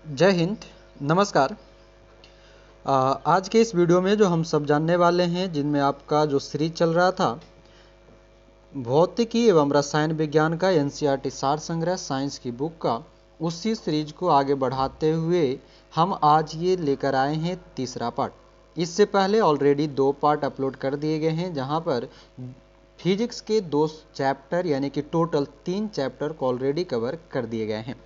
जय हिंद। नमस्कार। आज के इस वीडियो में जो हम सब जानने वाले हैं, जिनमें आपका जो सीरीज चल रहा था भौतिकी एवं रसायन विज्ञान का एनसीईआरटी सार संग्रह साइंस की बुक का, उसी सीरीज को आगे बढ़ाते हुए हम आज ये लेकर आए हैं तीसरा पार्ट। इससे पहले ऑलरेडी 2 पार्ट अपलोड कर दिए गए हैं, जहां पर फिजिक्स के 2 चैप्टर यानी कि टोटल 3 चैप्टर को ऑलरेडी कवर कर दिए गए हैं।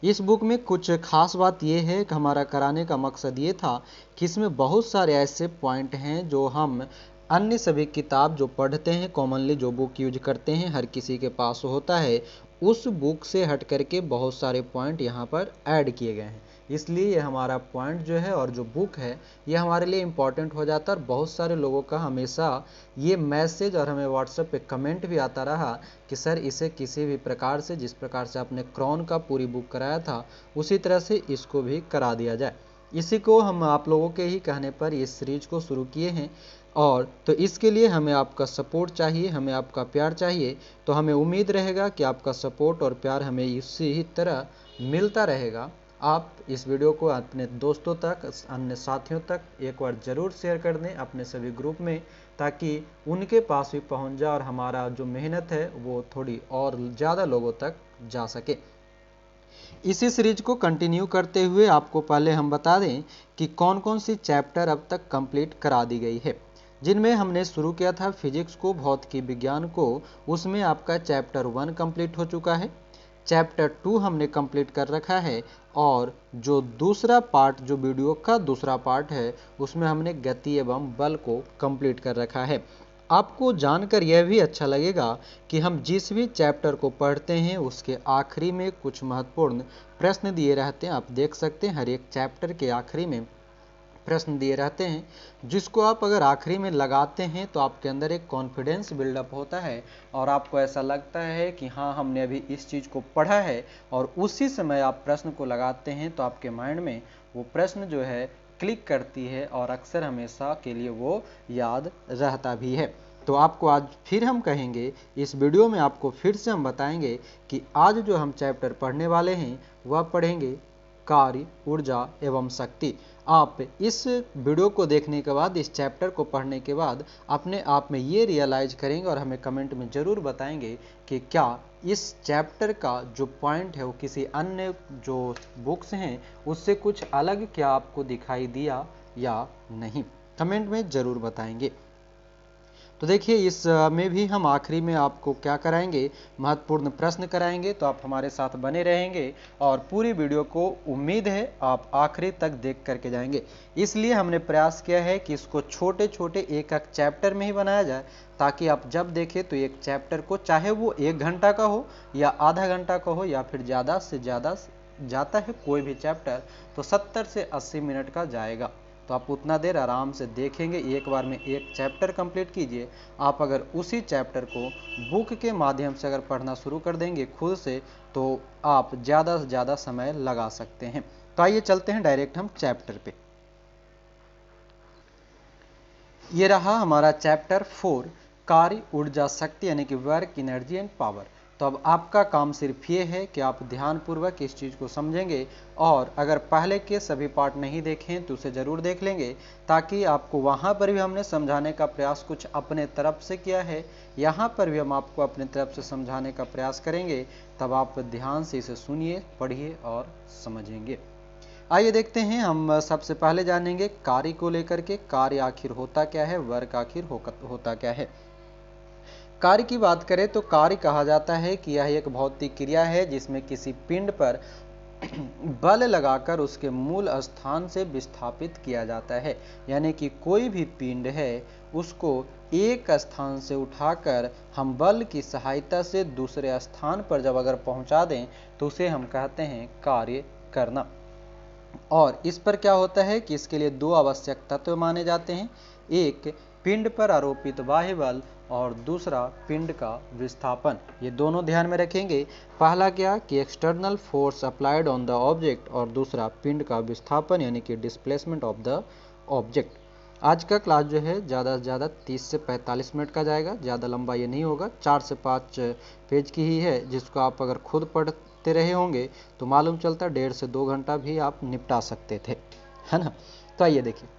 इस बुक में कुछ खास बात यह है कि हमारा कराने का मकसद ये था कि इसमें बहुत सारे ऐसे पॉइंट हैं जो हम अन्य सभी किताब जो पढ़ते हैं, कॉमनली जो बुक यूज करते हैं, हर किसी के पास होता है, उस बुक से हट करके बहुत सारे पॉइंट यहाँ पर ऐड किए गए हैं। इसलिए ये हमारा पॉइंट जो है और जो बुक है ये हमारे लिए इम्पॉर्टेंट हो जाता है। और बहुत सारे लोगों का हमेशा ये मैसेज और हमें व्हाट्सएप पे कमेंट भी आता रहा कि सर इसे किसी भी प्रकार से, जिस प्रकार से आपने क्रॉन का पूरी बुक कराया था उसी तरह से इसको भी करा दिया जाए। इसी को हम आप लोगों के ही कहने पर इस सीरीज को शुरू किए हैं। और तो इसके लिए हमें आपका सपोर्ट चाहिए, हमें आपका प्यार चाहिए। तो हमें उम्मीद रहेगा कि आपका सपोर्ट और प्यार हमें इसी ही तरह मिलता रहेगा। आप इस वीडियो को अपने दोस्तों तक, अन्य साथियों तक एक बार ज़रूर शेयर कर दें अपने सभी ग्रुप में, ताकि उनके पास भी पहुंच जाए और हमारा जो मेहनत है वो थोड़ी और ज़्यादा लोगों तक जा सके। इसी सीरीज को कंटिन्यू करते हुए आपको पहले हम बता दें कि कौन कौन सी चैप्टर अब तक कंप्लीट करा दी गई है। जिनमें हमने शुरू किया था फिजिक्स को, भौतिकी विज्ञान को, उसमें आपका चैप्टर 1 कंप्लीट हो चुका है। चैप्टर 2 हमने कंप्लीट कर रखा है। और जो दूसरा पार्ट, जो वीडियो का दूसरा पार्ट है, उसमें हमने गति एवं बल को कंप्लीट कर रखा है। आपको जानकर यह भी अच्छा लगेगा कि हम जिस भी चैप्टर को पढ़ते हैं उसके आखिरी में कुछ महत्वपूर्ण प्रश्न दिए रहते हैं। आप देख सकते हैं हर एक चैप्टर के आखिरी में प्रश्न दिए रहते हैं, जिसको आप अगर आखिरी में लगाते हैं तो आपके अंदर एक कॉन्फिडेंस बिल्डअप होता है और आपको ऐसा लगता है कि हाँ, हमने अभी इस चीज़ को पढ़ा है। और उसी समय आप प्रश्न को लगाते हैं तो आपके माइंड में वो प्रश्न जो है क्लिक करती है और अक्सर हमेशा के लिए वो याद रहता भी है। तो आपको आज फिर हम कहेंगे, इस वीडियो में आपको फिर से हम बताएंगे कि आज जो हम चैप्टर पढ़ने वाले हैं वह पढ़ेंगे कार्य, ऊर्जा एवं शक्ति। आप इस वीडियो को देखने के बाद, इस चैप्टर को पढ़ने के बाद अपने आप में ये रियलाइज करेंगे और हमें कमेंट में ज़रूर बताएंगे कि क्या इस चैप्टर का जो पॉइंट है वो किसी अन्य जो बुक्स हैं उससे कुछ अलग क्या आपको दिखाई दिया या नहीं। कमेंट में ज़रूर बताएंगे। तो देखिए, इस में भी हम आखिरी में आपको क्या कराएंगे, महत्वपूर्ण प्रश्न कराएंगे। तो आप हमारे साथ बने रहेंगे और पूरी वीडियो को उम्मीद है आप आखिरी तक देख करके जाएंगे। इसलिए हमने प्रयास किया है कि इसको छोटे छोटे एक एक चैप्टर में ही बनाया जाए, ताकि आप जब देखें तो एक चैप्टर को, चाहे वो 1 घंटा का हो या आधा घंटा का हो या फिर ज़्यादा से ज़्यादा जाता है कोई भी चैप्टर तो 70 से 80 मिनट का जाएगा। तो आप उतना देर आराम से देखेंगे। एक बार में एक चैप्टर कंप्लीट कीजिए। आप अगर उसी चैप्टर को बुक के माध्यम से अगर पढ़ना शुरू कर देंगे खुद से, तो आप ज़्यादा से ज़्यादा समय लगा सकते हैं। तो आइए चलते हैं डायरेक्ट हम चैप्टर पे। ये रहा हमारा चैप्टर 4, कार्य, ऊर्जा, शक्ति यानी कि वर्क, एनर्जी एंड पावर। तो अब आपका काम सिर्फ ये है कि आप ध्यानपूर्वक इस चीज़ को समझेंगे। और अगर पहले के सभी पार्ट नहीं देखें तो उसे ज़रूर देख लेंगे, ताकि आपको वहाँ पर भी हमने समझाने का प्रयास कुछ अपने तरफ से किया है, यहाँ पर भी हम आपको अपने तरफ से समझाने का प्रयास करेंगे। तब आप ध्यान से इसे सुनिए, पढ़िए और समझेंगे। आइए देखते हैं, हम सबसे पहले जानेंगे कार्य को लेकर के। कार्य आखिर होता क्या है, वर्क आखिर होता क्या है। कार्य की बात करें तो कार्य कहा जाता है कि यह एक भौतिक क्रिया है जिसमें किसी पिंड पर बल लगाकर उसके मूल स्थान से विस्थापित किया जाता है। यानी कि कोई भी पिंड है उसको एक स्थान से उठाकर हम बल की सहायता से दूसरे स्थान पर जब अगर पहुंचा दें तो उसे हम कहते हैं कार्य करना। और इस पर क्या होता है कि इसके लिए 2 आवश्यक तत्व माने जाते हैं। एक, पिंड पर आरोपित बाह्य बल और दूसरा पिंड का विस्थापन। ये दोनों ध्यान में रखेंगे। पहला क्या कि external force applied on the object और दूसरा पिंड का विस्थापन यानी कि डिस्प्लेसमेंट ऑफ द ऑब्जेक्ट। आज का क्लास जो है ज़्यादा से ज़्यादा 30 से 45 मिनट का जाएगा, ज़्यादा लंबा ये नहीं होगा। 4 से 5 पेज की ही है, जिसको आप अगर खुद करते रहे होंगे तो मालूम चलता 1.5 से 2 घंटा भी आप निपटा सकते थे, है ना। तो आइए देखिए,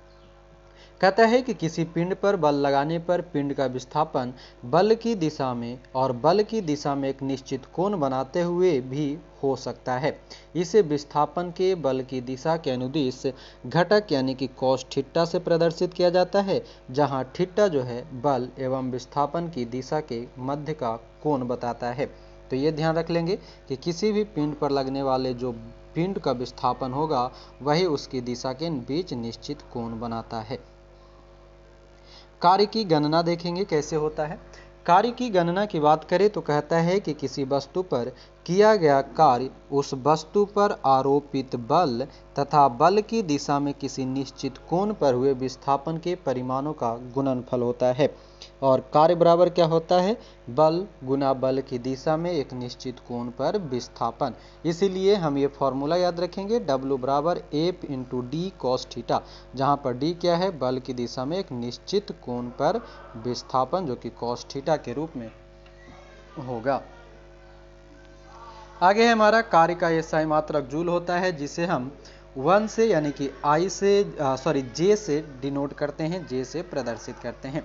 कहता है कि किसी पिंड पर बल लगाने पर पिंड का विस्थापन बल की दिशा में और बल की दिशा में एक निश्चित कोण बनाते हुए भी हो सकता है। इसे विस्थापन के बल की दिशा के अनुदिश घटक यानी कि cos थीटा से प्रदर्शित किया जाता है, जहां थीटा जो है बल एवं विस्थापन की दिशा के मध्य का कोण बताता है। तो ये ध्यान रख लेंगे कि किसी भी पिंड पर लगने वाले जो पिंड का विस्थापन होगा वही उसकी दिशा के बीच निश्चित कोण बनाता है। कार्य की गणना देखेंगे कैसे होता है। कार्य की गणना की बात करें तो कहता है कि किसी वस्तु पर किया गया कार्य उस वस्तु पर आरोपित बल तथा बल की दिशा में किसी निश्चित कोण पर हुए विस्थापन के परिमाणों का गुणनफल होता है। और कार्य बराबर क्या होता है, बल गुना बल की दिशा में एक निश्चित कोण पर विस्थापन। इसीलिए हम ये फॉर्मूला याद रखेंगे, W बराबर F into D cos theta, जहाँ पर D क्या है, बल की दिशा में एक निश्चित कोण पर विस्थापन जो कि कॉस थीटा के रूप में होगा। आगे है हमारा कार्य का एसआई मात्रक जूल होता है, जिसे हम 1 से यानी कि J से डिनोट करते हैं, J से प्रदर्शित करते हैं।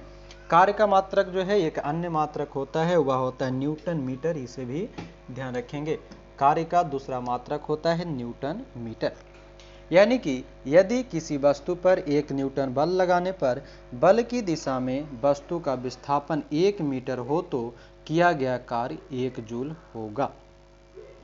कार्य का मात्रक जो है एक अन्य मात्रक होता है, वह होता है न्यूटन मीटर, इसे भी ध्यान रखेंगे। कार्य का दूसरा मात्रक होता है न्यूटन मीटर। यानी कि यदि किसी वस्तु पर 1 न्यूटन बल लगाने पर बल की दिशा में वस्तु का विस्थापन 1 मीटर हो तो किया गया कार्य 1 जूल होगा।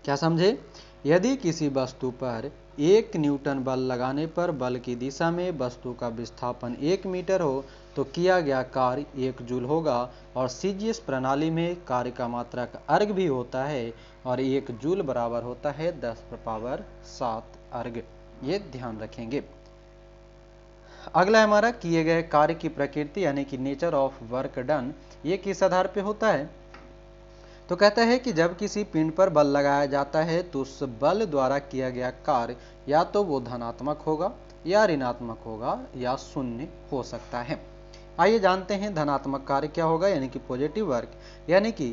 क्या समझे, यदि किसी वस्तु पर 1 न्यूटन बल लगाने पर बल की दिशा में वस्तु का विस्थापन 1 मीटर हो तो किया गया कार्य 1 जूल होगा। और सीजीएस प्रणाली में कार्य का मात्रक अर्ग भी होता है और 1 जूल बराबर होता है 10⁻7 अर्ग। ये ध्यान रखेंगे। अगला हमारा किए गए कार्य की प्रकृति यानी कि नेचर ऑफ वर्क डन, ये किस आधार पे होता है। तो कहता है कि जब किसी पिंड पर बल लगाया जाता है तो उस बल द्वारा किया गया कार्य या तो वो धनात्मक होगा या ऋणात्मक होगा या शून्य हो सकता है। आइए जानते हैं धनात्मक कार्य क्या होगा, यानी कि पॉजिटिव वर्क। यानी कि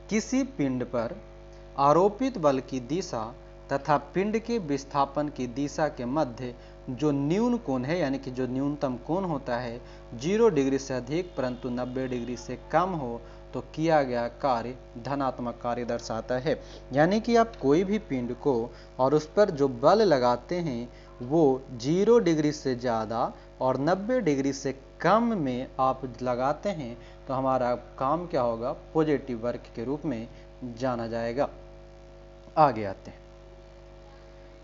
किसी पिंड पर आरोपित बल की दिशा तथा पिंड के विस्थापन की दिशा के मध्य जो न्यून कोण है, यानी कि जो न्यूनतम कोण होता है 0 डिग्री से अधिक परंतु 90 डिग्री से कम हो तो किया गया कार्य धनात्मक कार्य दर्शाता है। यानी कि आप कोई भी पिंड को और उस पर जो बल लगाते हैं वो 0 डिग्री से ज़्यादा और 90 डिग्री से कम में आप लगाते हैं तो हमारा काम क्या होगा, पॉजिटिव वर्क के रूप में जाना जाएगा। आगे आते हैं,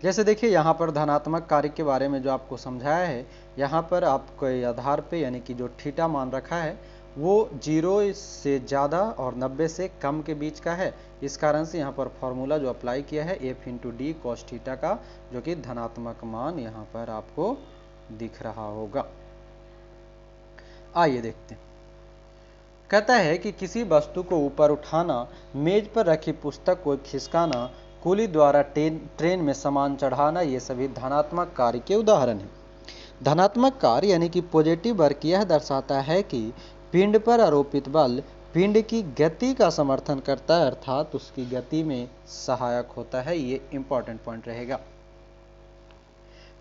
जैसे देखिए यहाँ पर धनात्मक कार्य के बारे में जो आपको समझाया है, यहाँ पर आपको आधार पे यानी कि जो थीटा मान रखा है वो 0 से ज़्यादा और 90 से कम के बीच का है। इस कारण से यहाँ पर फॉर्मूला जो अप्लाई किया है F into D cos theta का, जो कि धनात्मक मान यहाँ पर आपको दिख रहा होगा। आइए देखते हैं, कहता है कि किसी वस्तु को ऊपर उठाना, मेज पर रखी पुस्तक को खिसकाना, कुली द्वारा ट्रेन में सामान चढ़ाना, ये सभी धनात्मक कार्य के उदाहरण हैं। धनात्मक कार्य यानी कि पॉजिटिव वर्क यह दर्शाता है कि पिंड पर आरोपित बल पिंड की गति का समर्थन करता है, अर्थात उसकी गति में सहायक होता है। ये इंपॉर्टेंट पॉइंट रहेगा।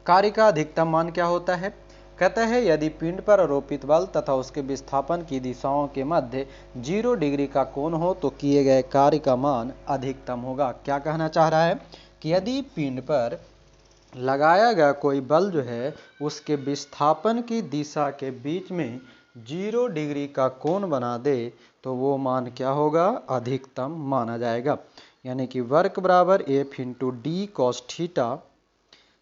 कार्य का अधिकतम मान क्या होता है, कहता है यदि पिंड पर आरोपित बल तथा उसके विस्थापन की दिशाओं के मध्य 0 डिग्री का कोण हो तो किए गए कार्य का मान अधिकतम होगा। क्या कहना चाह रहा है कि यदि पिंड पर लगाया गया कोई बल जो है उसके विस्थापन की दिशा के बीच में 0 डिग्री का कोण बना दे तो वो मान क्या होगा, अधिकतम माना जाएगा। यानी कि वर्क बराबर F into D cos theta,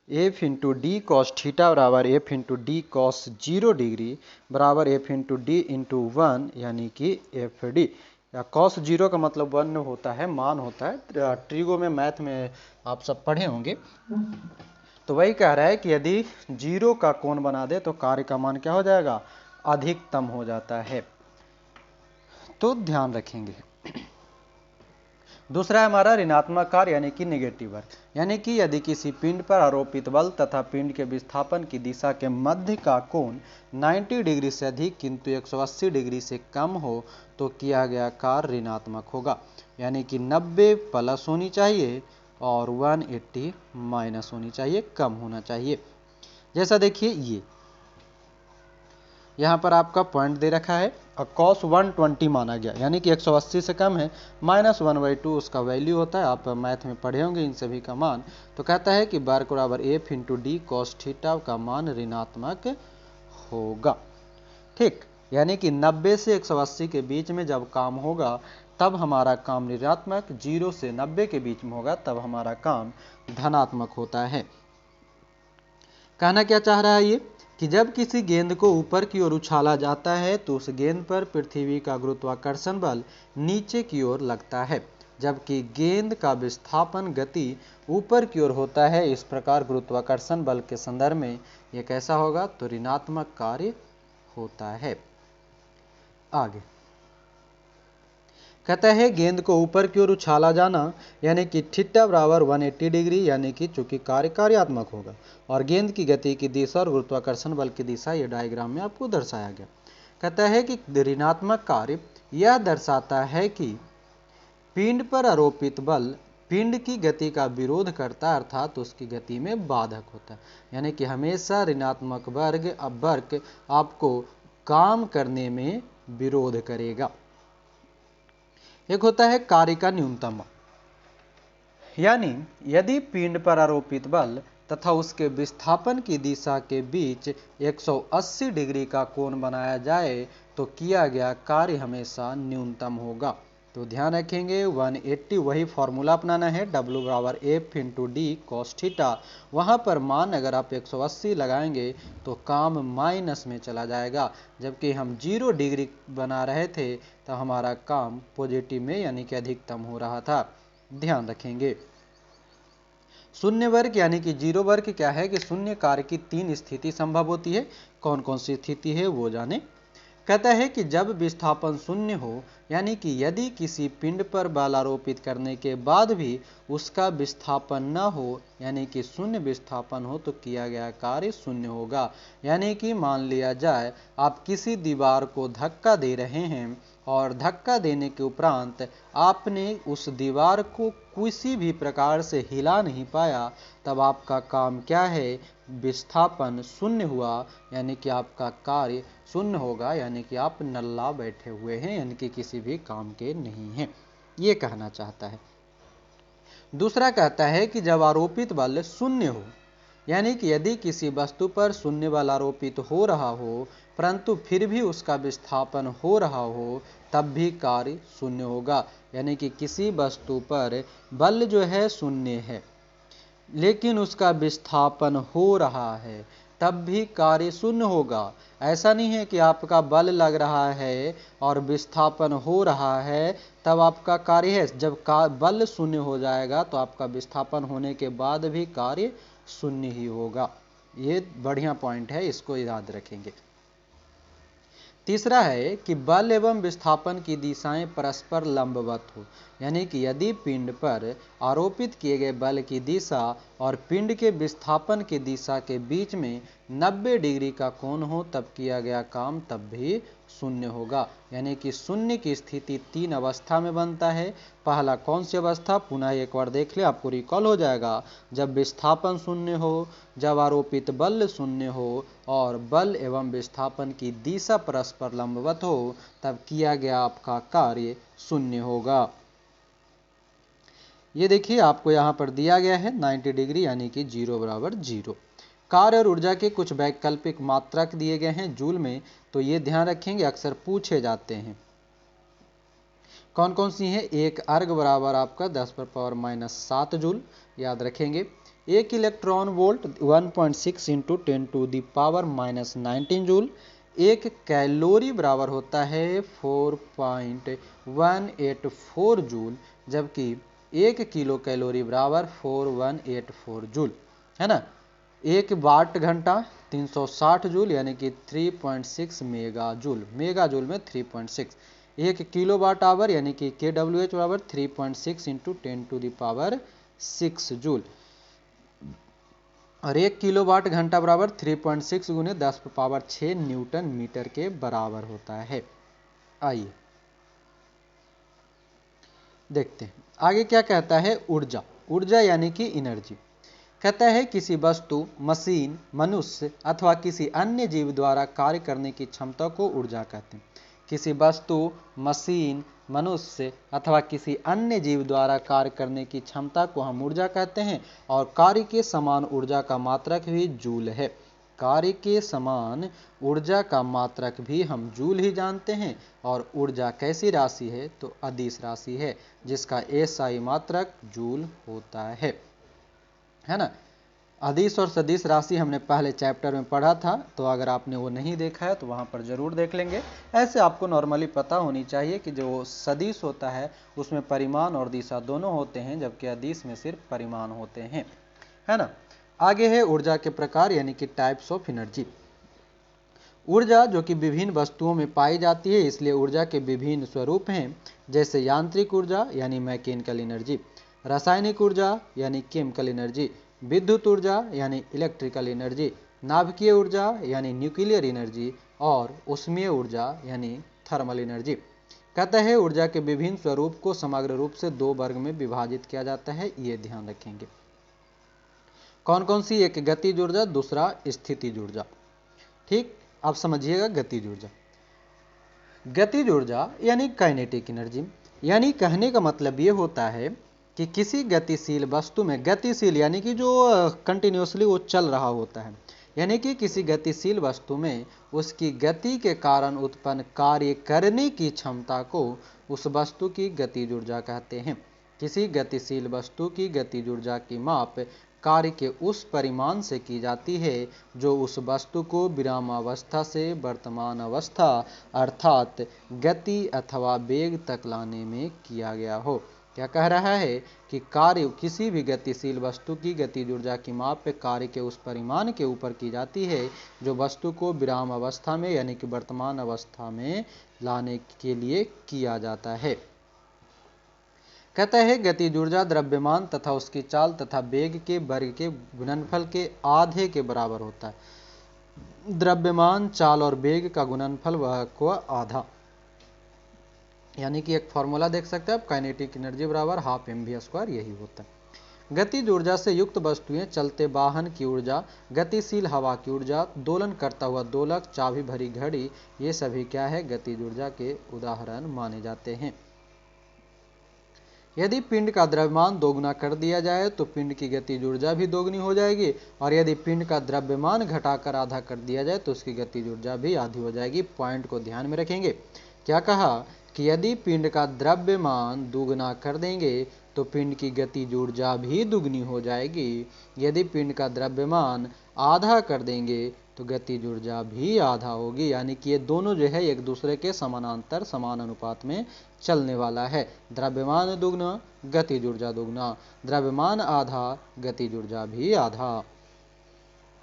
F into D cos theta बराबर F into D cos 0 degree बराबर F इंटू डी इंटू 1, यानी कि FD या कॉस 0 का मतलब 1 होता है, मान होता है। ट्रिगो में मैथ में आप सब पढ़े होंगे। तो वही कह रहा है कि यदि 0 का कोण बना दे तो कार्य का मान क्या हो जाएगा, अधिकतम हो जाता है। तो ध्यान रखेंगे। दूसरा है हमारा ऋणात्मक कार्य यानी कि नेगेटिव वर्क। यानी कि यदि किसी पिंड पर आरोपित बल तथा पिंड के विस्थापन की दिशा के मध्य का कोण 90 डिग्री से अधिक किंतु 180 डिग्री से कम हो तो किया गया कार्य ऋणात्मक होगा। यानी कि 90 प्लस होनी चाहिए और 180 माइनस होनी चाहिए, कम होना चाहिए। जैसा देखिए ये यहाँ पर आपका पॉइंट दे रखा है और cos 120 माना गया, यानी कि 180 से कम है, -1/2 उसका वैल्यू होता है। आप मैथ में पढ़े होंगे इन सभी का मान। तो कहता है कि वर्ग बराबर f into D cos theta का मान ऋणात्मक होगा। ठीक, यानी कि 90 से 180 के बीच में जब काम होगा तब हमारा काम ऋणात्मक, 0 से 90 के बीच में होगा तब हमारा काम धनात्मक होता है। कहना क्या चाह रहा है ये कि जब किसी गेंद को ऊपर की ओर उछाला जाता है तो उस गेंद पर पृथ्वी का गुरुत्वाकर्षण बल नीचे की ओर लगता है, जबकि गेंद का विस्थापन गति ऊपर की ओर होता है। इस प्रकार गुरुत्वाकर्षण बल के संदर्भ में यह कैसा होगा, तो ऋणात्मक कार्य होता है। आगे कहता है गेंद को ऊपर की ओर उछाला जाना, यानी कि थीटा बराबर 180 डिग्री, यानी कि चूंकि कार्य कार्यात्मक होगा और गेंद की गति की दिशा और गुरुत्वाकर्षण बल की दिशा ये डायग्राम में आपको दर्शाया गया। कहता है कि ऋणात्मक कार्य यह दर्शाता है कि पिंड पर आरोपित बल पिंड की गति का विरोध करता है, अर्थात उसकी गति में बाधक होता है। यानी कि हमेशा ऋणात्मक वर्ग आपको काम करने में विरोध करेगा। एक होता है कार्य का न्यूनतम, यानी यदि पिंड पर आरोपित बल तथा उसके विस्थापन की दिशा के बीच 180 डिग्री का कोण बनाया जाए तो किया गया कार्य हमेशा न्यूनतम होगा। तो ध्यान रखेंगे 180 वही फॉर्मूला अपनाना है, W बराबर F into D cos theta. वहाँ पर मान अगर आप 180 लगाएंगे तो काम माइनस में चला जाएगा, जबकि हम 0 डिग्री बना रहे थे तो हमारा काम पॉजिटिव में यानी कि अधिकतम हो रहा था। ध्यान रखेंगे। शून्य वर्ग यानी कि 0 वर्ग क्या है कि शून्य कार्य की 3 स्थिति संभव होती है। कौन कौन सी स्थिति है वो जाने। कहता है कि जब विस्थापन शून्य हो, यानी कि यदि किसी पिंड पर बल आरोपित करने के बाद भी उसका विस्थापन न हो, यानी कि शून्य विस्थापन हो, तो किया गया कार्य शून्य होगा। यानी कि मान लिया जाए आप किसी दीवार को धक्का दे रहे हैं और धक्का देने के उपरांत आपने उस दीवार को किसी भी प्रकार से हिला नहीं पाया, तब आपका काम क्या है, विस्थापन शून्य हुआ, यानी कि आपका कार्य शून्य होगा, यानी कि आप नल्ला बैठे हुए हैं, यानी कि किसी भी काम के नहीं हैं, ये कहना चाहता है। दूसरा कहता है कि जब आरोपित बल शून्य हो, यानी कि यदि किसी वस्तु पर शून्य बल आरोपित हो रहा हो परंतु फिर भी उसका विस्थापन हो रहा हो, तब भी कार्य शून्य होगा। यानी कि किसी वस्तु पर बल जो है शून्य है लेकिन उसका विस्थापन हो रहा है, तब भी कार्य शून्य होगा। ऐसा नहीं है कि आपका बल लग रहा है और विस्थापन हो रहा है तब आपका कार्य है। जब बल शून्य हो जाएगा तो आपका विस्थापन होने के बाद भी कार्य शून्य ही होगा। ये बढ़िया पॉइंट है, इसको याद रखेंगे। तीसरा है कि बल एवं विस्थापन की दिशाएं परस्पर लंबवत हो, यानी कि यदि पिंड पर आरोपित किए गए बल की दिशा और पिंड के विस्थापन की दिशा के बीच में 90 डिग्री का कोण हो, तब किया गया काम तब भी शून्य होगा। यानी कि शून्य की स्थिति 3 अवस्था में बनता है। पहला कौन सी अवस्था, पुनः एक बार देख ले, आपको रिकॉल हो जाएगा। जब विस्थापन शून्य हो, जब आरोपित बल शून्य हो और बल एवं विस्थापन की दिशा परस्पर लंबवत हो, तब किया गया आपका कार्य शून्य होगा। ये देखिए आपको यहाँ पर दिया गया है 90 डिग्री, यानी कि 0 बराबर 0। कार्य और ऊर्जा के कुछ वैकल्पिक मात्रक दिए गए हैं जूल में, तो ये ध्यान रखेंगे अक्सर पूछे जाते हैं। कौन कौन सी हैं, एक अर्ग बराबर आपका 10⁻⁻7 जूल, याद रखेंगे। एक इलेक्ट्रॉन वोल्ट 1.6 इंटू 10⁻⁻19 जूल। एक कैलोरी बराबर होता है 4.184 जूल, जबकि 1 किलो कैलोरी बराबर 4184 जूल, है ना। एक वाट घंटा 360 जूल, यानी कि 3.6 मेगा जूल, मेगा जूल में 3.6। एक किलो वाट आवर यानी कि KWH बराबर 3.6 इंटू 10⁻6 जूल, और 1 किलो वाट घंटा बराबर 3.6 गुने 10⁻6 न्यूटन मीटर के बराबर होता है। आइए देखते हैं आगे क्या कहता है। ऊर्जा, ऊर्जा यानी कि एनर्जी। कहता है किसी वस्तु, मशीन, मनुष्य अथवा किसी अन्य जीव द्वारा कार्य करने की क्षमता को ऊर्जा कहते हैं। किसी वस्तु, मशीन, मनुष्य अथवा किसी अन्य जीव द्वारा कार्य करने की क्षमता को हम ऊर्जा कहते हैं। और कार्य के समान ऊर्जा का मात्रक भी जूल है। कार्य के समान ऊर्जा का मात्रक भी हम जूल ही जानते हैं। और ऊर्जा कैसी राशि है? तो अदिश राशि है, जिसका एसआई मात्रक जूल होता है ना। अदिश और सदिश राशि हमने पहले चैप्टर में पढ़ा था, तो अगर आपने वो नहीं देखा है तो वहाँ पर जरूर देख लेंगे। ऐसे आपको नॉर्मली पता होनी चाहिए कि जो सदिश होता है उसमें परिमाण और दिशा दोनों होते हैं, जबकि अदिश में सिर्फ परिमाण होते हैं, है ना। आगे है ऊर्जा के प्रकार यानी कि टाइप्स ऑफ एनर्जी। ऊर्जा जो कि विभिन्न वस्तुओं में पाई जाती है, इसलिए ऊर्जा के विभिन्न स्वरूप हैं, जैसे यांत्रिक ऊर्जा यानी मैकेनिकल एनर्जी, रासायनिक ऊर्जा यानी केमिकल एनर्जी, विद्युत ऊर्जा यानी इलेक्ट्रिकल एनर्जी, नाभिकीय ऊर्जा यानी न्यूक्लियर एनर्जी और ऊष्मीय ऊर्जा यानी थर्मल एनर्जी। कहता है ऊर्जा के विभिन्न स्वरूप को समग्र रूप से दो वर्ग में विभाजित किया जाता है, ये ध्यान रखेंगे। कौन कौन सी? एक गतिज ऊर्जा, दूसरा स्थितिज ऊर्जा। ठीक, आप समझिएगा गतिज ऊर्जा। गतिज ऊर्जा यानी काइनेटिक एनर्जी, यानी कहने का मतलब ये होता है कि किसी गतिशील वस्तु में, गतिशील यानी कि जो कंटिन्यूसली वो चल रहा होता है, यानी कि किसी गतिशील वस्तु में उसकी गति के कारण उत्पन्न कार्य करने की क्षमता को उस वस्तु की गतिज ऊर्जा कहते हैं। किसी गतिशील वस्तु की गतिज ऊर्जा की माप कार्य के उस परिमाण से की जाती है जो उस वस्तु को विरामावस्था से वर्तमान अवस्था अर्थात गति अथवा वेग तक लाने में किया गया हो। क्या कह रहा है कि कार्य किसी भी गतिशील वस्तु की गतिज ऊर्जा की माप कार्य के उस परिमाण के ऊपर की जाती है जो वस्तु को विराम अवस्था में यानी कि वर्तमान अवस्था में लाने के लिए किया जाता है। कहता है गतिज ऊर्जा द्रव्यमान तथा उसकी चाल तथा वेग के वर्ग के गुणनफल के आधे के बराबर होता है। द्रव्यमान, चाल और वेग का गुणनफल वह को आधा, यानी कि एक फॉर्मूला देख सकते हैं आप, काइनेटिक एनर्जी बराबर हाफ mv², यही होता है। गतिज ऊर्जा से युक्त वस्तुएं, चलते वाहन की ऊर्जा, गतिशील हवा की ऊर्जा, दोलन करता हुआ दोलक, चाबी भरी घड़ी, ये सभी क्या है? गतिज ऊर्जा के उदाहरण माने जाते हैं। यदि पिंड का द्रव्यमान दोगुना कर दिया जाए तो पिंड की गतिज ऊर्जा भी दोगुनी हो जाएगी, और यदि पिंड का द्रव्यमान घटाकर आधा कर दिया जाए तो उसकी गतिज ऊर्जा भी आधी हो जाएगी। पॉइंट को ध्यान में रखेंगे। क्या कहा कि यदि पिंड का द्रव्यमान दुगना कर देंगे तो पिंड की गतिज ऊर्जा भी दुगनी हो जाएगी। यदि पिंड का द्रव्यमान आधा कर देंगे तो गतिज ऊर्जा भी आधा होगी, यानी कि ये दोनों जो है एक दूसरे के समानांतर समान अनुपात में चलने वाला है। द्रव्यमान दुगना, गतिज ऊर्जा दुगना, द्रव्यमान आधा, गतिज ऊर्जा भी आधा।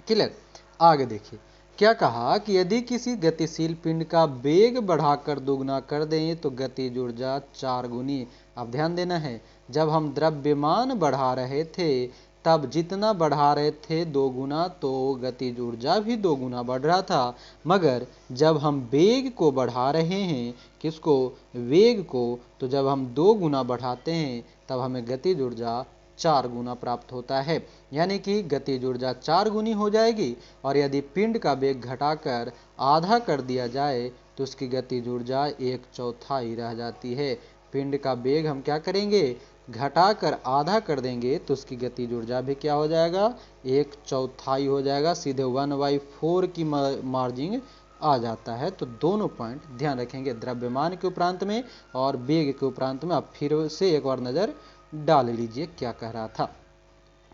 क्लियर? आगे देखिए क्या कहा कि यदि किसी गतिशील पिंड का वेग बढ़ाकर दोगुना कर दें तो गतिज ऊर्जा 4 गुनी। अब ध्यान देना है, जब हम द्रव्यमान बढ़ा रहे थे तब जितना बढ़ा रहे थे 2 गुना, तो गतिज ऊर्जा भी 2 गुना बढ़ रहा था। मगर जब हम वेग को बढ़ा रहे हैं, किसको? वेग को, तो जब हम 2 गुना बढ़ाते हैं तब हमें गतिज ऊर्जा 4 गुना प्राप्त होता है, यानी कि गतिज ऊर्जा 4 गुनी हो जाएगी। और यदि पिंड का वेग घटाकर आधा कर दिया जाए तो उसकी गतिज ऊर्जा 1/4 रह जाती है। पिंड का वेग हम क्या करेंगे? घटाकर आधा कर देंगे तो उसकी गतिज ऊर्जा भी क्या हो जाएगा? 1/4 हो जाएगा। सीधे 1/4 की मार्जिन आ जाता है। तो दोनों पॉइंट ध्यान रखेंगे, द्रव्यमान के उपरांत में और वेग के उपरांत में। अब फिर से एक बार नजर डाल लीजिए क्या कह रहा था।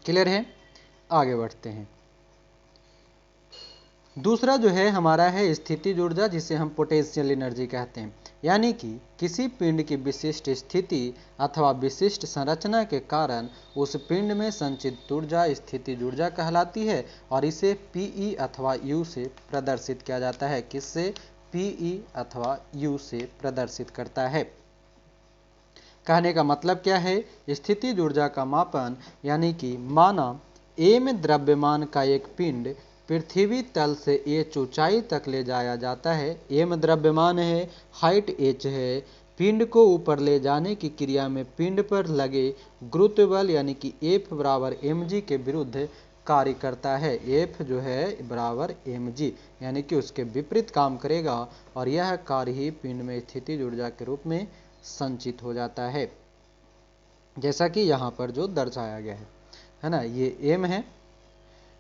क्लियर है? आगे बढ़ते हैं। दूसरा जो है हमारा है स्थितिज ऊर्जा, जिसे हम पोटेंशियल एनर्जी कहते हैं, यानी कि किसी पिंड की विशिष्ट स्थिति अथवा विशिष्ट संरचना के कारण उस पिंड में संचित ऊर्जा स्थितिज ऊर्जा कहलाती है और इसे Pe अथवा U से प्रदर्शित किया जाता है। किससे? Pe अथवा U से प्रदर्शित करता है। कहने का मतलब क्या है? स्थितिज ऊर्जा का मापन, यानी कि माना A में द्रव्यमान का एक पिंड पृथ्वी तल से h ऊंचाई तक ले जाया जाता है। m द्रव्यमान है, हाइट h है, पिंड को ऊपर ले जाने की क्रिया में पिंड पर लगे गुरुत्व बल यानी कि F बराबर mg के विरुद्ध कार्य करता है। F जो है बराबर mg यानी कि उसके विपरीत काम करेगा और यह कार्य ही पिंड में स्थितिज ऊर्जा के रूप में संचित हो जाता है, जैसा कि यहाँ पर जो दर्शाया गया है ना। ये m है,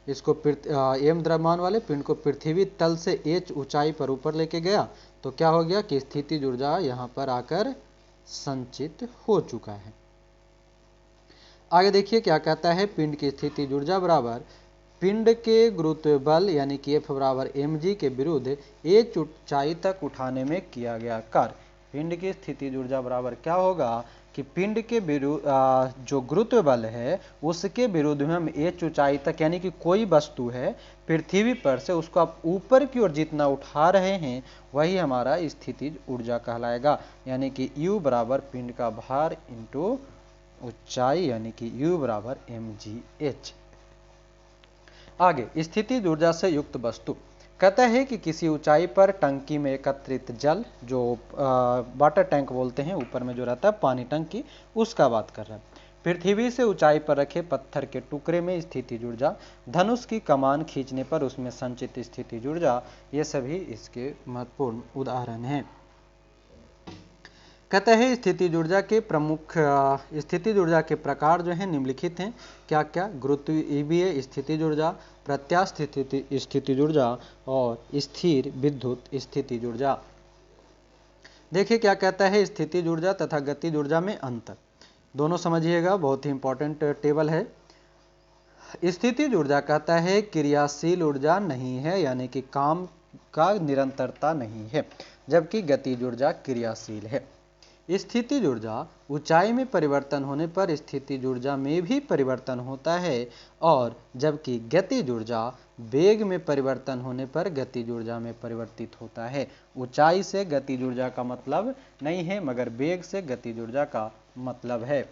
इसको m द्रव्यमान वाले पिंड को पृथ्वी तल से h ऊंचाई पर ऊपर लेके गया तो क्या हो गया कि स्थितिज ऊर्जा यहाँ पर आकर संचित हो चुका है। आगे देखिए क्या कहता है, पिंड की स्थितिज ऊर्जा बराबर पिंड के गुरुत्व बल यानी कि F बराबर mg के विरुद्ध h ऊंचाई तक उठाने में किया गया कार्य। पिंड की स्थितिज ऊर्जा बराबर क्या होगा कि पिंड के विरुद्ध जो गुरुत्व बल है उसके विरुद्ध में हम h ऊंचाई तक यानी कि कोई वस्तु है पृथ्वी पर से उसको आप ऊपर की ओर जितना उठा रहे हैं वही हमारा स्थितिज ऊर्जा कहलाएगा, यानी कि U बराबर पिंड का भार इंटू ऊंचाई यानी कि U बराबर mgh। आगे स्थितिज ऊर्जा से युक्त वस्तु कहता है कि किसी ऊंचाई पर टंकी में एकत्रित जल, जो वाटर टैंक बोलते हैं, ऊपर में जो रहता है पानी टंकी, उसका बात कर रहा है। पृथ्वी से ऊंचाई पर रखे पत्थर के टुकड़े में स्थितिज ऊर्जा, धनुष की कमान खींचने पर उसमें संचित स्थितिज ऊर्जा, ये सभी इसके महत्वपूर्ण उदाहरण हैं। कहते हैं स्थितिज ऊर्जा के प्रमुख स्थितिज ऊर्जा के प्रकार जो हैं निम्नलिखित हैं। क्या क्या? गुरुत्वीय स्थितिज ऊर्जा, प्रत्यास्थ स्थितिज ऊर्जा और स्थिर विद्युत स्थितिज ऊर्जा। देखिए क्या कहता है, स्थितिज ऊर्जा तथा गतिज ऊर्जा में अंतर दोनों समझिएगा, बहुत ही इंपॉर्टेंट टेबल है। स्थितिज ऊर्जा कहता है क्रियाशील ऊर्जा नहीं है, यानी कि काम का निरंतरता नहीं है, जबकि गतिज ऊर्जा क्रियाशील है। स्थितिज ऊर्जा ऊंचाई में परिवर्तन होने पर स्थितिज ऊर्जा में भी परिवर्तन होता है, और जबकि गतिज ऊर्जा वेग में परिवर्तन होने पर गतिज ऊर्जा में परिवर्तित होता है। ऊंचाई से गतिज ऊर्जा का मतलब नहीं है, मगर वेग से गतिज ऊर्जा का मतलब है।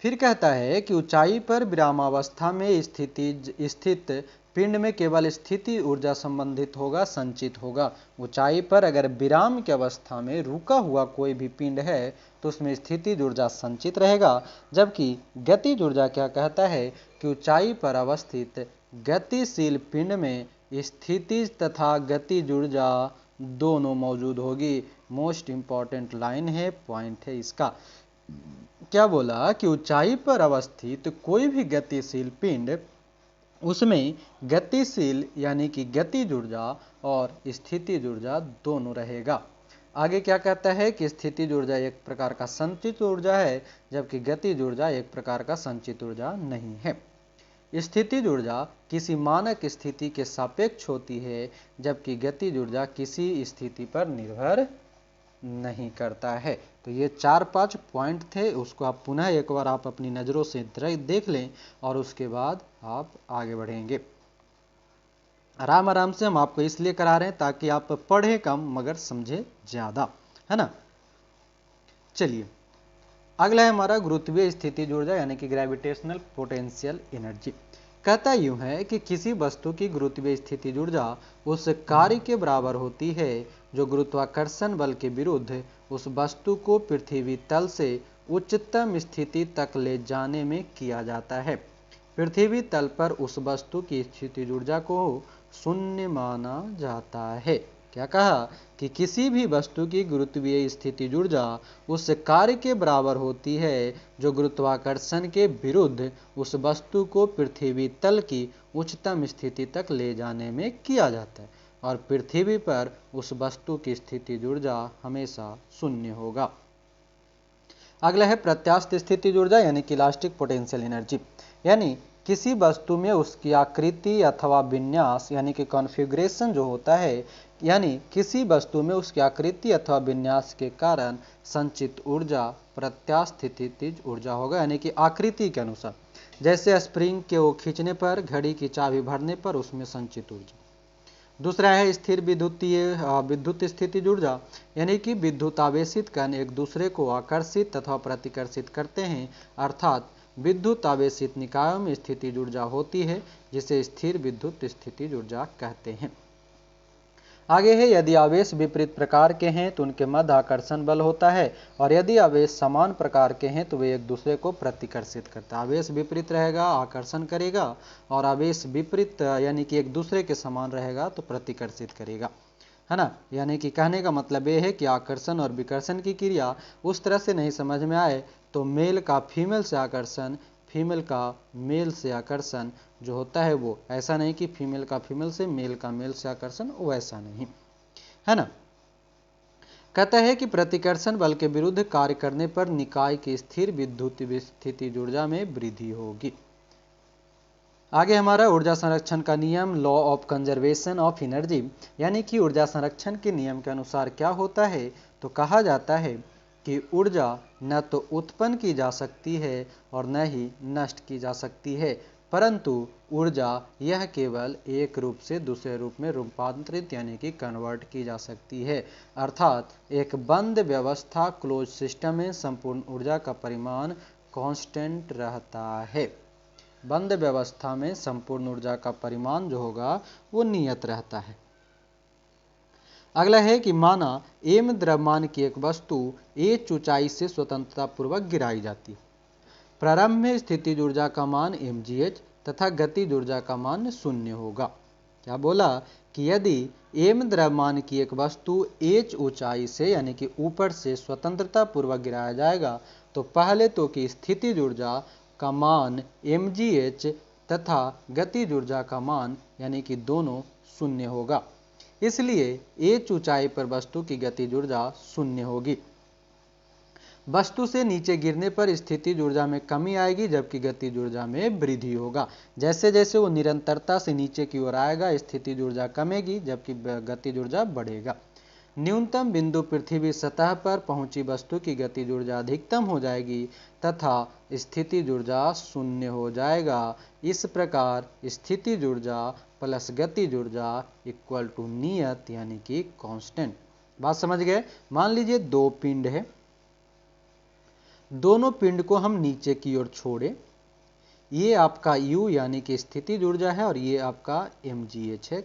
फिर कहता है कि ऊंचाई पर विरामावस्था में स्थित पिंड में केवल स्थिति ऊर्जा संबंधित होगा, संचित होगा। ऊंचाई पर अगर विराम की अवस्था में रुका हुआ कोई भी पिंड है तो उसमें स्थिति ऊर्जा संचित रहेगा, जबकि गतिज ऊर्जा क्या कहता है कि ऊंचाई पर अवस्थित गतिशील पिंड में स्थितिज तथा गतिज ऊर्जा दोनों मौजूद होगी। मोस्ट इंपॉर्टेंट लाइन है, पॉइंट है इसका। क्या बोला कि ऊंचाई पर अवस्थित कोई भी गतिशील पिंड, उसमें गतिशील यानी कि गतिज ऊर्जा और स्थितिज ऊर्जा दोनों रहेगा। आगे क्या कहता है कि स्थितिज ऊर्जा एक प्रकार का संचित ऊर्जा है, जबकि गतिज ऊर्जा एक प्रकार का संचित ऊर्जा नहीं है। स्थितिज ऊर्जा किसी मानक स्थिति के सापेक्ष होती है, जबकि गतिज ऊर्जा किसी स्थिति पर निर्भर नहीं करता है। तो ये 4-5 पॉइंट थे, उसको आप पुनः एक बार आप अपनी नज़रों से देख लें और उसके बाद आप आगे बढ़ेंगे। आराम आराम से हम आपको इसलिए करा रहे हैं ताकि आप पढ़े कम मगर समझे ज़्यादा, है ना। चलिए अगला है हमारा गुरुत्वीय स्थितिज ऊर्जा यानी कि ग्रेविटेशनल पोटेंशियल एनर्जी। कहता यूं है कि किसी वस्तु की गुरुत्वीय स्थितिज ऊर्जा उस कार्य के बराबर होती है जो गुरुत्वाकर्षण बल के विरुद्ध उस वस्तु को पृथ्वी तल से उच्चतम स्थिति तक ले जाने में किया जाता है। पृथ्वी तल पर उस वस्तु की स्थितिज ऊर्जा को शून्य माना जाता है। क्या कहा कि किसी भी वस्तु की गुरुत्वीय स्थितिज ऊर्जा उस कार्य के बराबर होती है जो गुरुत्वाकर्षण के विरुद्ध उस वस्तु को पृथ्वी तल की उच्चतम स्थिति तक ले जाने में किया जाता है, और पृथ्वी पर उस वस्तु की स्थितिज ऊर्जा हमेशा शून्य होगा। अगला है प्रत्यास्थ स्थितिज ऊर्जा यानी कि इलास्टिक पोटेंशियल एनर्जी, यानी किसी वस्तु में उसकी आकृति अथवा विन्यास यानी कि कॉन्फ़िगरेशन जो होता है, यानी किसी वस्तु में उसकी आकृति अथवा विन्यास के कारण संचित ऊर्जा प्रत्यास्थ स्थितिज ऊर्जा होगा, यानी कि आकृति के अनुसार। जैसे स्प्रिंग के वो खींचने पर, घड़ी की चाबी भरने पर उसमें संचित ऊर्जा। दूसरा है स्थिर विद्युत स्थितिज ऊर्जा, यानी कि विद्युत आवेशित कण एक दूसरे को आकर्षित तथा प्रतिकर्षित करते हैं, अर्थात विद्युत आवेशित निकायों में स्थितिज ऊर्जा होती है, जिसे स्थिर विद्युत स्थितिज ऊर्जा कहते हैं। आगे है, यदि आवेश विपरीत प्रकार के हैं तो उनके मध्य आकर्षण बल होता है, और यदि आवेश समान प्रकार के हैं तो वे एक दूसरे को प्रतिकर्षित करता है। आवेश विपरीत रहेगा आकर्षण करेगा, और आवेश विपरीत यानी कि एक दूसरे के समान रहेगा तो प्रतिकर्षित करेगा, है ना। यानी कि कहने का मतलब ये है कि आकर्षण और विकर्षण की क्रिया उस तरह से नहीं समझ में आए तो मेल का फीमेल से आकर्षण, फीमेल का मेल से आकर्षण जो होता है वो ऐसा नहीं कि फीमेल का फीमेल से, मेल का मेल से आकर्षण, वो ऐसा नहीं, है ना। कहता है कि प्रतिकर्षण बल के विरुद्ध कार्य करने पर निकाय की स्थिर विद्युत स्थितिज ऊर्जा में वृद्धि होगी। आगे हमारा ऊर्जा संरक्षण का नियम, law of conservation of energy, यानी कि ऊर्जा संरक्षण के नियम के अनुसार क्या होता है, तो कहा जाता है कि ऊर्जा न तो उत्पन्न की जा सकती है और न ही नष्ट की जा सकती है, परंतु ऊर्जा यह केवल एक रूप से दूसरे रूप में रूपांतरित यानी कि कन्वर्ट की जा सकती है। अर्थात एक बंद व्यवस्था क्लोज सिस्टम में संपूर्ण ऊर्जा का परिमाण कांस्टेंट रहता है। बंद व्यवस्था में संपूर्ण ऊर्जा का परिमाण जो होगा वो नियत रहता है। अगला है कि माना एम द्रव्यमान की एक वस्तु एच ऊंचाई से स्वतंत्रता पूर्वक गिराई जाती है। प्रारंभ में स्थितिज ऊर्जा का मान mgh तथा गतिज ऊर्जा का मान 0 होगा। क्या बोला कि यदि एम द्रव्यमान की एक वस्तु एच ऊंचाई से यानी कि ऊपर से स्वतंत्रता पूर्वक गिराया जाएगा तो पहले तो की स्थितिज ऊर्जा का मान mgh तथा गतिज ऊर्जा का मान यानी कि दोनों 0 होगा। इसलिए एच ऊंचाई पर वस्तु की गतिज ऊर्जा 0 होगी। वस्तु से नीचे गिरने पर स्थितिज ऊर्जा में कमी आएगी जबकि गतिज ऊर्जा में वृद्धि होगा। जैसे जैसे वो निरंतरता से नीचे की ओर आएगा स्थितिज ऊर्जा कमेगी जबकि गतिज ऊर्जा बढ़ेगा। न्यूनतम बिंदु पृथ्वी सतह पर पहुंची वस्तु की गतिज ऊर्जा अधिकतम हो जाएगी तथा स्थितिज ऊर्जा 0 हो जाएगा। इस प्रकार स्थितिज ऊर्जा प्लस गतिज ऊर्जा इक्वल टू नियत यानी कि कांस्टेंट। बात समझ गए। मान लीजिए दो पिंड है, दोनों पिंड को हम नीचे की ओर छोड़े, ये आपका U यानी कि स्थितिज ऊर्जा है और ये आपका mgh है,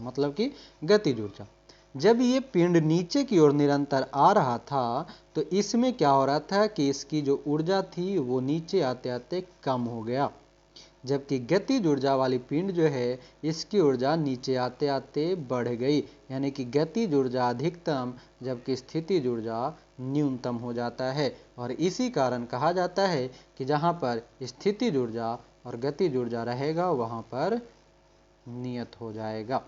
मतलब कि गतिज ऊर्जा। जब ये पिंड नीचे की ओर निरंतर आ रहा था तो इसमें क्या हो रहा था कि इसकी जो ऊर्जा थी वो नीचे आते आते कम हो गया, जबकि गतिज ऊर्जा वाली पिंड जो है इसकी ऊर्जा नीचे आते आते बढ़ गई, यानी कि गतिज ऊर्जा अधिकतम जबकि स्थितिज ऊर्जा न्यूनतम हो जाता है। और इसी कारण कहा जाता है कि जहाँ पर स्थितिज ऊर्जा और गतिज ऊर्जा रहेगा वहाँ पर नियत हो जाएगा।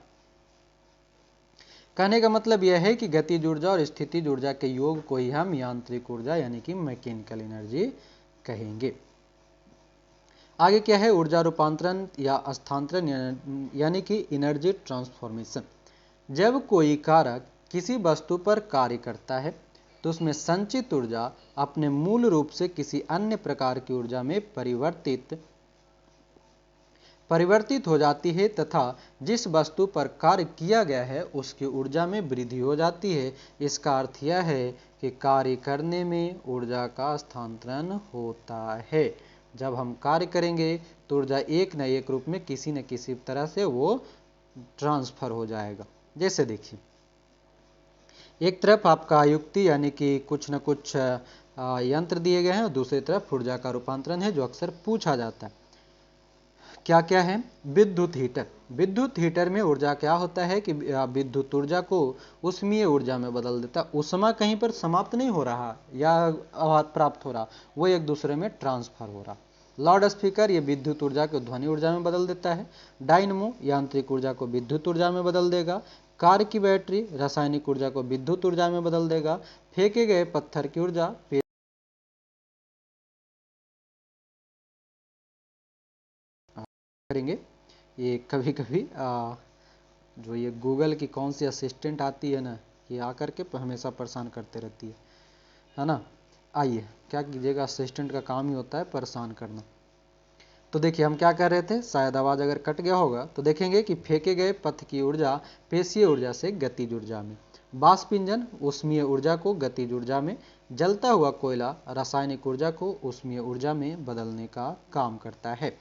कहने का मतलब यह है कि गतिज ऊर्जा और स्थितिज ऊर्जा के योग को ही हम यांत्रिक ऊर्जा यानी कि मैकेनिकल एनर्जी कहेंगे। आगे क्या है, ऊर्जा रूपांतरण या स्थानांतरण यानी कि एनर्जी ट्रांसफॉर्मेशन। जब कोई कारक किसी वस्तु पर कार्य करता है तो उसमें संचित ऊर्जा अपने मूल रूप से किसी अन्य प्रकार की ऊर्जा में परिवर्तित हो जाती है तथा जिस वस्तु पर कार्य किया गया है उसकी ऊर्जा में वृद्धि हो जाती है। इसका अर्थ यह है कि कार्य करने में ऊर्जा का स्थानांतरण होता है। जब हम कार्य करेंगे तो ऊर्जा एक न एक रूप में किसी न किसी तरह से वो ट्रांसफर हो जाएगा। जैसे देखिए, एक तरफ आपका युक्ति यानी कि कुछ न कुछ यंत्र दिए गए हैं और दूसरी तरफ ऊर्जा का रूपांतरण है जो अक्सर पूछा जाता है। क्या क्या है, विद्युत हीटर। विद्युत हीटर में ऊर्जा क्या होता है कि विद्युत ऊर्जा को उष्मीय ऊर्जा में बदल देता है। उष्मा कहीं पर समाप्त नहीं हो रहा या प्राप्त हो रहा, वो एक दूसरे में ट्रांसफर हो रहा। लाउड स्पीकर ये विद्युत ऊर्जा को ध्वनि ऊर्जा में बदल देता है। डायनमो यांत्रिक ऊर्जा को विद्युत ऊर्जा में बदल देगा। कार की बैटरी रासायनिक ऊर्जा को विद्युत ऊर्जा में बदल देगा। फेंके गए पत्थर की ऊर्जा करेंगे। ये कभी कभी जो ये गूगल की कौन सी असिस्टेंट आती है ना, ये आकर के हमेशा परेशान करते रहती है ना। आइए, क्या कीजिएगा, असिस्टेंट का काम ही होता है परेशान करना। तो देखिए हम क्या कर रहे थे, शायद आवाज़ अगर कट गया होगा तो देखेंगे कि फेंके गए पथ की ऊर्जा पेशीय ऊर्जा से गतिज ऊर्जा में, वाष्प इंजन ऊष्मीय ऊर्जा को गतिज ऊर्जा में, जलता हुआ कोयला रासायनिक ऊर्जा को ऊष्मीय ऊर्जा में बदलने का काम करता है।